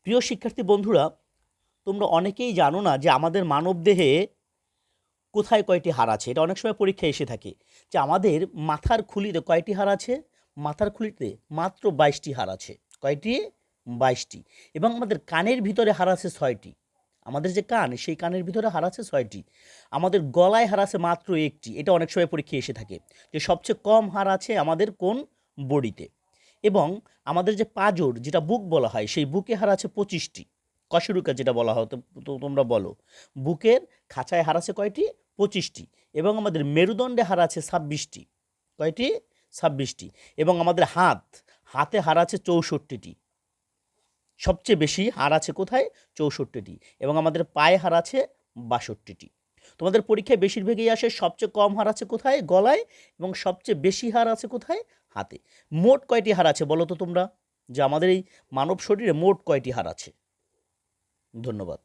প্রিয় শিক্ষার্থী বন্ধুরা, তোমরা অনেকেই জানো না যে আমাদের মানবদেহে কোথায় কয়টি হাড় আছে। এটা অনেক সময় পরীক্ষায় এসে থাকে যে আমাদের মাথার খুলিতে কয়টি হাড় আছে। মাথার খুলিতে মাত্র 22টি হাড় আছে। কয়টি? 22টি। এবং আমাদের কানের ভিতরে হাড় আছে 6টি। আমাদের যে কান, সেই কানের ভিতরে হাড় আছে 6টি। আমাদের গলায় হাড় আছে মাত্র 1টি। এটা অনেক সময় পরীক্ষায় এসে থাকে যে সবচেয়ে কম হাড় আছে আমাদের কোন বডিতে। এবং আমাদের যে পাঁজর, যেটা বুক বলা হয়, সেই বুকে হাড় আছে 25টি। কশেরুকা যেটা বলা হয়, তো তোমরা বলো। বুকের খাঁচায় হাড় আছে কয়টি? 25টি। এবং আমাদের মেরুদণ্ডে হাড় আছে 26টি। কয়টি? 26টি। এবং আমাদের হাতে হাড় আছে 64টি। সবচেয়ে বেশি হাড় আছে কোথায়? 64টি। এবং আমাদের পায়ে হাড় আছে 62টি। তোমাদের পরীক্ষায় বেশিরভাগই আসে সবচেয়ে কম হাড় আছে কোথায়? গলায়। এবং সবচেয়ে বেশি হাড় আছে কোথায়? হাতে। মোট কয়টি হাড় আছে বলো তো তোমরা, যে আমাদের এই মানব শরীরে মোট কয়টি হাড় আছে? ধন্যবাদ।